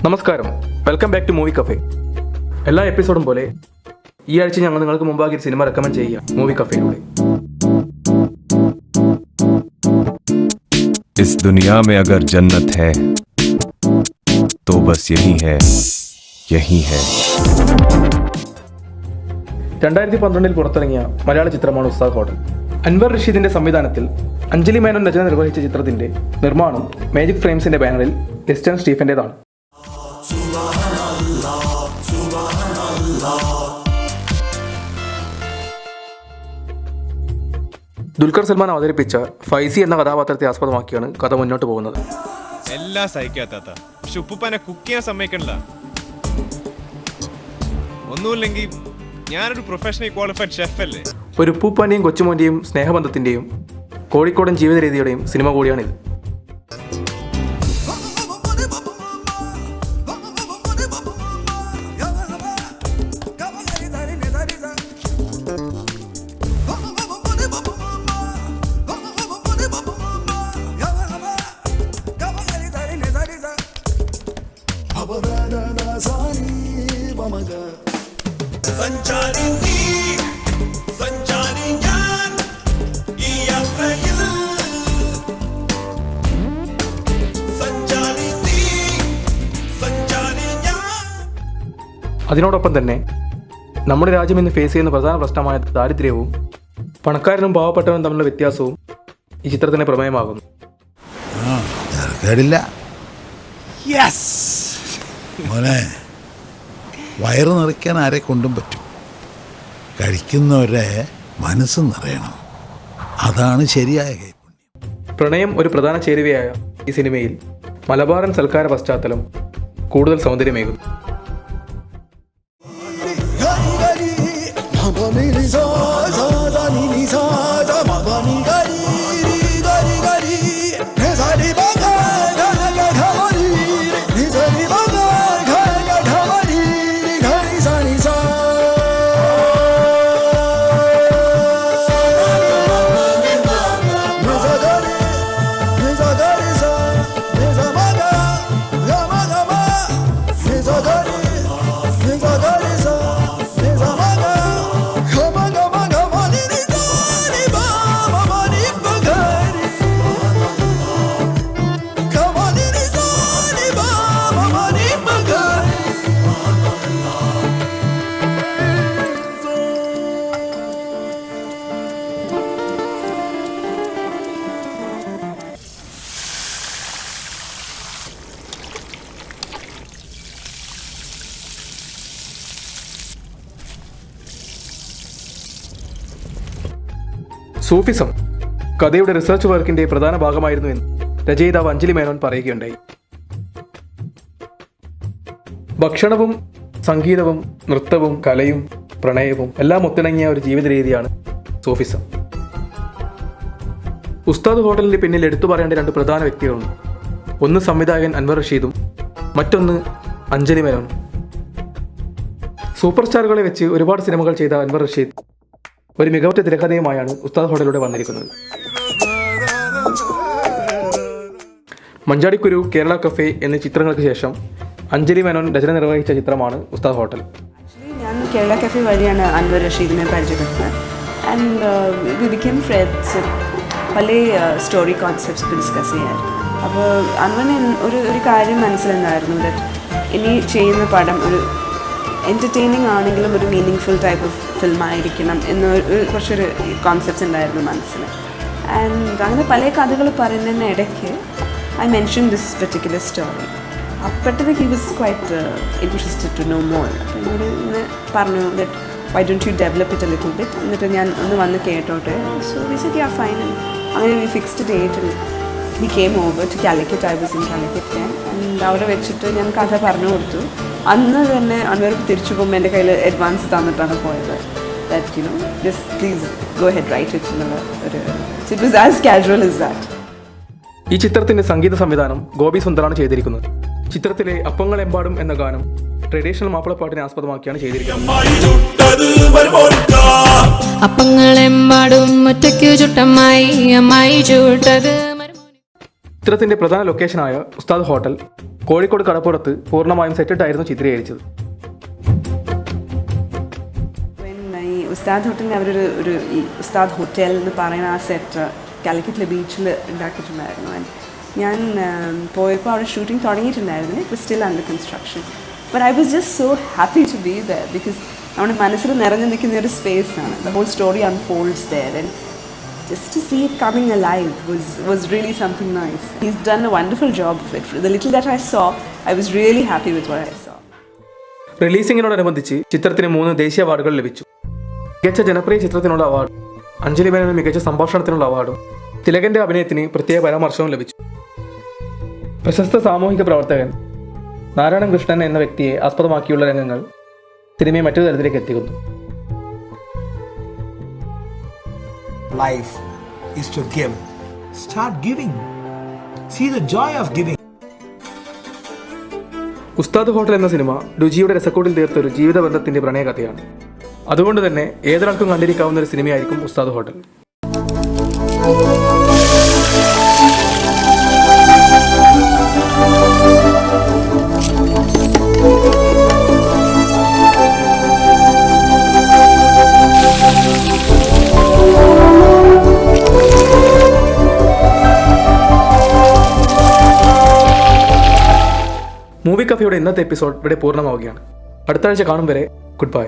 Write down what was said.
നമസ്കാരം, welcome back to movie cafe. എല്ലാ എപ്പിസോഡും പോലെ ഈ ആഴ്ച ഞങ്ങൾ നിങ്ങൾക്ക് മുമ്പാകെ ഒരു സിനിമ റെക്കമെൻഡ് ചെയ്യുക മൂവി കഫേയിലൂടെ. इस दुनिया में अगर जन्नत है तो बस यही है 2012 പുറത്തിറങ്ങിയ മലയാള ചിത്രമാണ് ഉസ്താദ് ഹോട്ടൽ. അൻവർ റഷീദിന്റെ സംവിധാനത്തിൽ അഞ്ജലി മേനോൻ രചന നിർവഹിച്ച ചിത്രത്തിന്റെ നിർമ്മാണം മാജിക് ഫ്രെയിംസിന്റെ ബാനറിൽ എസ്റ്റേൺ സ്റ്റീഫന്റേതാണ്. ദുൽഖർ സൽമാൻ അവതരിപ്പിച്ച ഫൈസി എന്ന കഥാപാത്രത്തെ ആസ്പദമാക്കിയാണ് കഥ മുന്നോട്ട് പോകുന്നത്. എല്ലാം സഹിക്കാത്ത പക്ഷെ ഉപ്പുപ്പാനെ കുക്ക് ചെയ്യാൻ സമ്മതിക്കണില്ല. ഒന്നുമില്ലെങ്കിൽ ഞാനൊരു പ്രൊഫഷണൽ ക്വാളിഫൈഡ് ഷെഫ് അല്ലേ. ഒരു ഉപ്പൂപ്പാന്റെയും കൊച്ചുമോന്റെയും സ്നേഹബന്ധത്തിന്റെയും കോഴിക്കോടൻ ജീവിത രീതിയുടെയും സിനിമ കൂടിയാണിത്. അതിനോടൊപ്പം തന്നെ നമ്മുടെ രാജ്യം ഇന്ന് ഫേസ് ചെയ്യുന്ന പ്രധാന പ്രശ്നമായ ദാരിദ്ര്യവും പണക്കാരനും പാവപ്പെട്ടവനും തമ്മിലുള്ള വ്യത്യാസവും ഈ ചിത്രത്തിന് പ്രമേയമാകുന്നു. മോനെ, വയറ് നിറയ്ക്കാൻ ആരെ കൊണ്ടും പറ്റും. കഴിക്കുന്നവരെ മനസ്സ് നിറയണം. അതാണ് ശരിയായ കൈപുണ്യം. പ്രണയം ഒരു പ്രധാന ചേരുവയായ ഈ സിനിമയിൽ മലബാറൻ സൽക്കാര പശ്ചാത്തലം കൂടുതൽ സൗന്ദര്യമേകുന്നു. സൂഫിസം കഥയുടെ റിസർച്ച് വർക്കിന്റെ പ്രധാന ഭാഗമായിരുന്നു എന്ന് രചയിതാവ് അഞ്ജലി മേനോൻ പറയുകയുണ്ടായി. ഭക്ഷണവും സംഗീതവും നൃത്തവും കലയും പ്രണയവും എല്ലാം ഒത്തിണങ്ങിയ ഒരു ജീവിത രീതിയാണ് സൂഫിസം. ഉസ്താദ് ഹോട്ടലിന്റെ പിന്നിൽ എടുത്തു പറയേണ്ട രണ്ട് പ്രധാന വ്യക്തികളുണ്ട്. ഒന്ന് സംവിധായകൻ അൻവർ റഷീദും മറ്റൊന്ന് അഞ്ജലി മേനോൻ. സൂപ്പർ സ്റ്റാറുകളെ വെച്ച് ഒരുപാട് സിനിമകൾ ചെയ്ത അൻവർ റഷീദ് ഒരു മികവുറ്റ തിരക്കഥയുമായാണ് ഉസ്താദ് ഹോട്ടലിലൂടെ വന്നിരിക്കുന്നത്. മഞ്ചാടിക്കുരു, കേരള കഫേ എന്നീ ചിത്രങ്ങൾക്ക് ശേഷം അഞ്ജലി മേനോൻ രചന നിർവഹിച്ച ചിത്രമാണ് ഉസ്താദ് ഹോട്ടൽ. ഞാൻ കേരള കഫേ വഴിയാണ് അൻവർ റഷീദിനെ പരിചയപ്പെട്ടത്. And we became friends. പല സ്റ്റോറി കോൺസെപ്റ്റ്സ് ഡിസ്കസ് ചെയ്യാൻ. അപ്പോൾ അൻവറിന് ഒരു കാര്യം മനസ്സിലുണ്ടായിരുന്നു, ദാറ്റ് ഇനി ചെയ്യുന്ന പടം ഒരു എൻ്റർടൈനിങ് ആണെങ്കിലും ഒരു meaning full type of film ആയിരിക്കണം എന്നൊരു കുറച്ചൊരു കോൺസെപ്റ്റ്സ് ഉണ്ടായിരുന്നു മനസ്സിൽ. ആൻഡ് അങ്ങനെ പല കഥകൾ പറയുന്നതിന് ഇടയ്ക്ക് I mention this particular story. അപ്പോഴത്തെ he was quite interested to know more. അപ്പോൾ എന്നോട് ഇങ്ങനെ പറഞ്ഞു that why don't you develop it a little bit, എന്നിട്ട് ഞാൻ ഒന്ന് വന്ന് കേട്ടോട്ടെ. So we said yeah fine. അങ്ങനെ we fixed date. We came over to Calicut. I was in Calicut. And അവിടെ വെച്ചിട്ട് ഞാൻ കഥ പറഞ്ഞു കൊടുത്തു. അന്ന് തന്നെ അൻവർക്ക് തിരിച്ചു പോകുമ്പോൾ എൻ്റെ കയ്യിൽ അഡ്വാൻസ് തന്നിട്ടാണ് പോയത്. That you know just please go ahead write it എന്നുള്ള ഒരു it was as casual as that. ഈ ചിത്രത്തിന്റെ സംഗീത സംവിധാനം ഗോപി സുന്ദറാണ് ചെയ്തിരിക്കുന്നത്. ചിത്രത്തിലെ അപ്പങ്ങളെമ്പാടും എന്ന ഗാനം ട്രഡീഷണൽ മാപ്പിളപ്പാട്ടിനെ ആസ്പദമാക്കിയാണ് ചെയ്തിരിക്കുന്നത്. അപ്പങ്ങളെമ്പാടും ഒറ്റയ്ക്കു ചുട്ടമ്മായി അമ്മായി ചൂട്ടത്. ചിത്രത്തിന്റെ പ്രധാന ലൊക്കേഷനായ ഉസ്താദ് ഹോട്ടൽ കോഴിക്കോട് കടപ്പുറത്ത് പൂർണ്ണമായും സെറ്റിട്ടായിരുന്നു ചിത്രീകരിച്ചത്. ഈ ഉസ്താദ് ഹോട്ടലിന് അവരൊരു ഈ ഉസ്താദ് ഹോട്ടൽ എന്ന് പറയുന്ന ആ സെറ്റ് കാലിക്കറ്റിലെ ബീച്ചിൽ ഉണ്ടാക്കിയിട്ടുണ്ടായിരുന്നു. ഞാൻ പോയപ്പോൾ അവിടെ ഷൂട്ടിംഗ് തുടങ്ങിയിട്ടുണ്ടായിരുന്നു. It was still under construction. But I was just so happy to be there because നമ്മുടെ മനസ്സിൽ നിറഞ്ഞു നിൽക്കുന്ന ഒരു സ്പേസ് ആണ്. The whole story unfolds there and just to see it coming alive was really something nice. He's done a wonderful job of it. The little that I saw, I was really happy with what I saw. റിലീസിങ്ങിനോടനുബന്ധിച്ച് ചിത്രത്തിന് 3 ദേശീയ അവാർഡുകൾ ലഭിച്ചു. മികച്ച ജനപ്രിയ ചിത്രത്തിനുള്ള award, Anjali മേനോന് മികച്ച സംഭാഷണത്തിനുള്ള അവാർഡും തിലകന്റെ അഭിനയത്തിന് പ്രത്യേക പരാമർശവും ലഭിച്ചു. പ്രശസ്ത സാമൂഹിക പ്രവർത്തകൻ നാരായണൻ കൃഷ്ണൻ എന്ന വ്യക്തിയെ ആസ്പദമാക്കിയുള്ള രംഗങ്ങൾ സിനിമയെ മറ്റൊരു തലത്തിലേക്ക് എത്തിക്കുന്നു. Life is to give. Start giving. See the joy of giving. ഉസ്താദ് ഹോട്ടൽ എന്ന സിനിമ രുചിയുടെ രസക്കൂട്ടിൽ തീർത്തൊരു ജീവിതബന്ധത്തിന്റെ പ്രണയകഥയാണ്. അതുകൊണ്ട് തന്നെ ഏതൊരാൾക്കും കണ്ടിരിക്കാവുന്ന ഒരു സിനിമയായിരിക്കും ഉസ്താദ് ഹോട്ടൽ. മൂവി കഫയുടെ ഇന്നത്തെ എപ്പിസോഡ് ഇവിടെ പൂർണ്ണമാവുകയാണ്. അടുത്ത ആഴ്ച കാണും വരെ ഗുഡ് ബൈ.